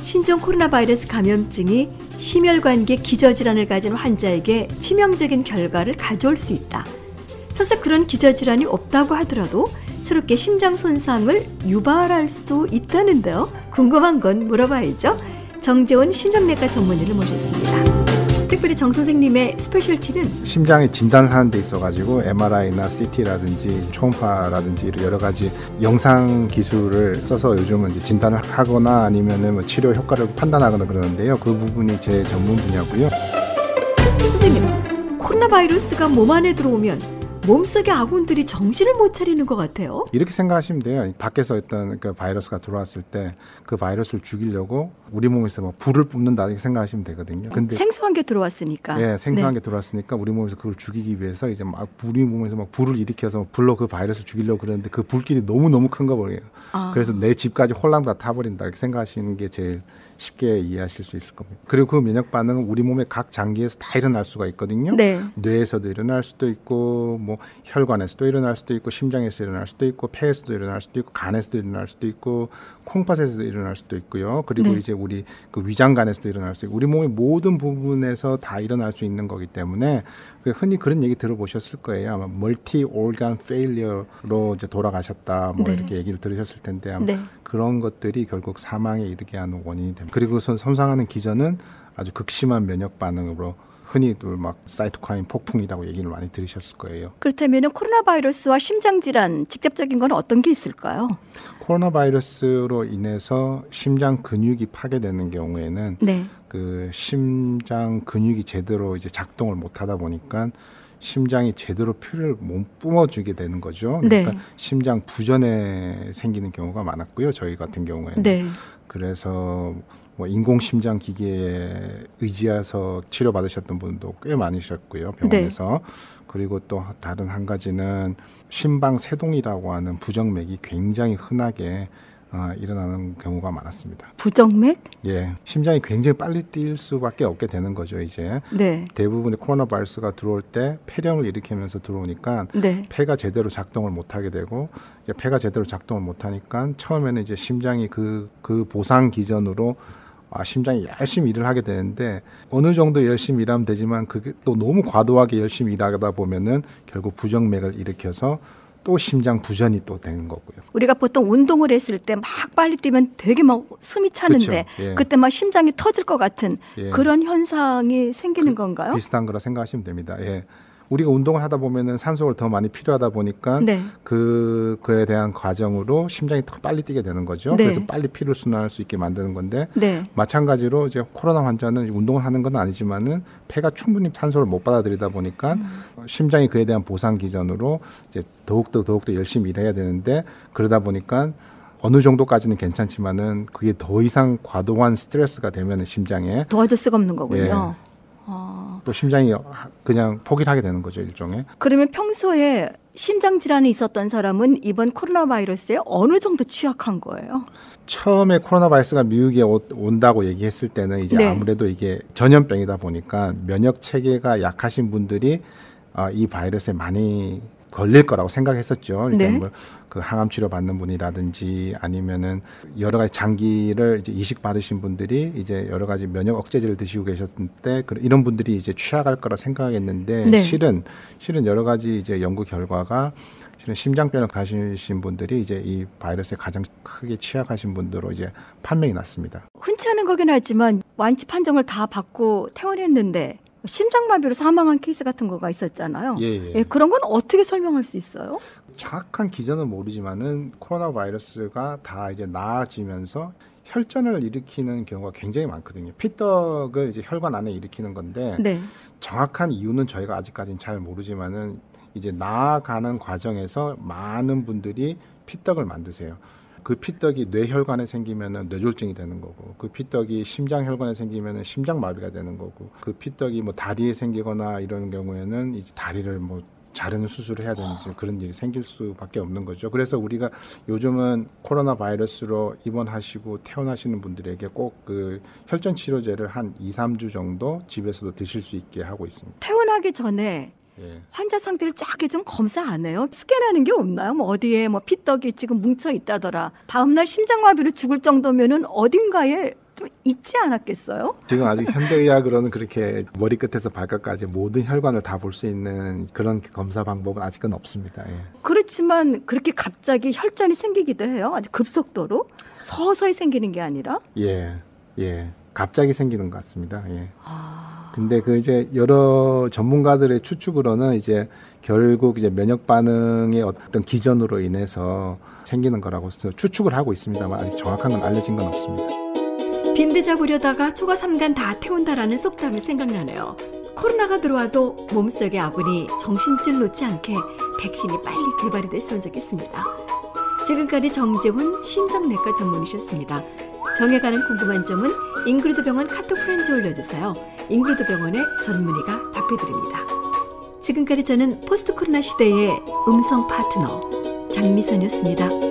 신종 코로나 바이러스 감염증이 심혈관계 기저질환을 가진 환자에게 치명적인 결과를 가져올 수 있다. 설사 그런 기저질환이 없다고 하더라도 새롭게 심장 손상을 유발할 수도 있다는데요. 궁금한 건 물어봐야죠. 정재원 심장내과 전문의를 모셨습니다. 특별히 정 선생님의 스페셜티는 심장에 진단을 하는 데 있어가지고 MRI나 CT라든지 초음파라든지 여러 가지 영상 기술을 써서 요즘은 이제 진단을 하거나 아니면은 뭐 치료 효과를 판단하거나 그러는데요. 그 부분이 제 전문 분야고요. 선생님, 코로나 바이러스가 몸 안에 들어오면 몸속의 아군들이 정신을 못 차리는 것 같아요. 이렇게 생각하시면 돼요. 밖에서 어떤 그 바이러스가 들어왔을 때 그 바이러스를 죽이려고 우리 몸에서 뭐 불을 뿜는다 이렇게 생각하시면 되거든요. 근데 생소한 게 들어왔으니까. 예, 생소한 게 들어왔으니까 우리 몸에서 그걸 죽이기 위해서 이제 막 우리 몸에서 막 불을 일으켜서 불로 그 바이러스를 죽이려고 그러는데 그 불길이 너무 큰 거 버려요. 그래서 내 집까지 홀랑 다 타버린다 이렇게 생각하시는 게 제일 쉽게 이해하실 수 있을 겁니다. 그리고 그 면역 반응은 우리 몸의 각 장기에서 다 일어날 수가 있거든요. 네. 뇌에서도 일어날 수도 있고 뭐 혈관에서도 일어날 수도 있고 심장에서 일어날 수도 있고 폐에서도 일어날 수도 있고 간에서도 일어날 수도 있고 콩팥에서도 일어날 수도 있고요. 그리고 이제 우리 그 위장관에서도 일어날 수도 있고 우리 몸의 모든 부분에서 다 일어날 수 있는 거기 때문에 흔히 그런 얘기 들어보셨을 거예요. 아마 멀티 organ failure로 이제 돌아가셨다 뭐 이렇게 얘기를 들으셨을 텐데 아마 그런 것들이 결국 사망에 이르게 하는 원인이 됩니다. 그리고 손상하는 기전은 아주 극심한 면역 반응으로 흔히들 막 사이토카인 폭풍이라고 얘기를 많이 들으셨을 거예요. 그렇다면 코로나 바이러스와 심장 질환 직접적인 건 어떤 게 있을까요? 코로나 바이러스로 인해서 심장 근육이 파괴되는 경우에는 그 심장 근육이 제대로 이제 작동을 못 하다 보니까 심장이 제대로 피를 못 뿜어주게 되는 거죠. 그러니까 심장 부전에 생기는 경우가 많았고요. 저희 같은 경우에는. 그래서 뭐 인공심장 기계에 의지해서 치료받으셨던 분도 꽤 많으셨고요. 병원에서. 그리고 또 다른 한 가지는 심방세동이라고 하는 부정맥이 굉장히 흔하게 일어나는 경우가 많았습니다. 부정맥? 예, 심장이 굉장히 빨리 뛸 수밖에 없게 되는 거죠. 이제 대부분의 코로나 바이러스가 들어올 때 폐렴을 일으키면서 들어오니까 폐가 제대로 작동을 못하게 되고 이제 폐가 제대로 작동을 못하니까 처음에는 이제 심장이 그 보상 기전으로 심장이 열심히 일을 하게 되는데 어느 정도 열심히 일하면 되지만 그게 또 너무 과도하게 열심히 일하다 보면은 결국 부정맥을 일으켜서 또 심장 부전이 또 되는 거고요. 우리가 보통 운동을 했을 때 막 빨리 뛰면 되게 막 숨이 차는데 그때 막 심장이 터질 것 같은 그런 현상이 생기는 건가요? 비슷한 거라 생각하시면 됩니다. 예. 우리가 운동을 하다 보면은 산소가 더 많이 필요하다 보니까 그에 대한 과정으로 심장이 더 빨리 뛰게 되는 거죠. 그래서 빨리 피를 순환할 수 있게 만드는 건데 마찬가지로 이제 코로나 환자는 운동을 하는 건 아니지만은 폐가 충분히 산소를 못 받아들이다 보니까 심장이 그에 대한 보상 기전으로 이제 더욱더 열심히 일해야 되는데 그러다 보니까 어느 정도까지는 괜찮지만은 그게 더 이상 과도한 스트레스가 되면은 심장에 도와줄 수가 없는 거군요. 또 심장이 그냥 포기를 하게 되는 거죠, 일종의. 그러면 평소에 심장 질환이 있었던 사람은 이번 코로나 바이러스에 어느 정도 취약한 거예요? 처음에 코로나 바이러스가 미국에 온다고 얘기했을 때는 이제 아무래도 이게 전염병이다 보니까 면역 체계가 약하신 분들이 이 바이러스에 많이 걸릴 거라고 생각했었죠. 그러니까 뭐 그 항암 치료 받는 분이라든지 아니면은 여러 가지 장기를 이제 이식 받으신 분들이 이제 여러 가지 면역 억제제를 드시고 계셨을 때 이런 분들이 이제 취약할 거라 생각했는데 실은 여러 가지 이제 연구 결과가 실은 심장병을 가지신 분들이 이제 이 바이러스에 가장 크게 취약하신 분들로 이제 판명이 났습니다. 흔치 않은 거긴 하지만 완치 판정을 다 받고 퇴원했는데 심장마비로 사망한 케이스 같은 거가 있었잖아요. 그런 건 어떻게 설명할 수 있어요? 정확한 기전은 모르지만은 코로나 바이러스가 다 이제 나아지면서 혈전을 일으키는 경우가 굉장히 많거든요. 피떡을 이제 혈관 안에 일으키는 건데 정확한 이유는 저희가 아직까지는 잘 모르지만은 이제 나아가는 과정에서 많은 분들이 피떡을 만드세요. 그 피떡이 뇌혈관에 생기면은 뇌졸중이 되는 거고, 그 피떡이 심장혈관에 생기면은 심장마비가 되는 거고, 그 피떡이 뭐 다리에 생기거나 이런 경우에는 이제 다리를 뭐 자르는 수술을 해야 되는지 그런 일이 생길 수밖에 없는 거죠. 그래서 우리가 요즘은 코로나 바이러스로 입원하시고 퇴원하시는 분들에게 꼭 그 혈전 치료제를 한 2-3주 정도 집에서도 드실 수 있게 하고 있습니다. 퇴원하기 전에 환자 상태를 쫙 좀 검사 안 해요? 스캔하는 게 없나요? 뭐 어디에 뭐 피떡이 지금 뭉쳐 있다더라. 다음날 심장마비로 죽을 정도면은 어딘가에 좀 있지 않았겠어요? 지금 아직 현대의학으로는 그렇게 머리끝에서 발끝까지 모든 혈관을 다 볼 수 있는 그런 검사 방법은 아직은 없습니다. 예. 그렇지만 그렇게 갑자기 혈전이 생기기도 해요. 아주 급속도로 서서히 생기는 게 아니라. 예. 갑자기 생기는 것 같습니다. 예. 근데 그 이제 여러 전문가들의 추측으로는 이제 결국 이제 면역 반응의 어떤 기전으로 인해서 생기는 거라고 추측을 하고 있습니다만 아직 정확한 건 알려진 건 없습니다. 빈대 잡으려다가 초가 3간 다 태운다라는 속담이 생각나네요. 코로나가 들어와도 몸속의 아군이 정신줄 놓지 않게 백신이 빨리 개발이 됐으면 좋겠습니다. 지금까지 정재훈 심장내과 전문의셨습니다. 병에 관한 궁금한 점은 잉그리드 병원 카톡 프렌즈 올려주세요. 잉그리드 병원의 전문의가 답해드립니다. 지금까지 저는 포스트 코로나 시대의 음성 파트너 장미선이었습니다.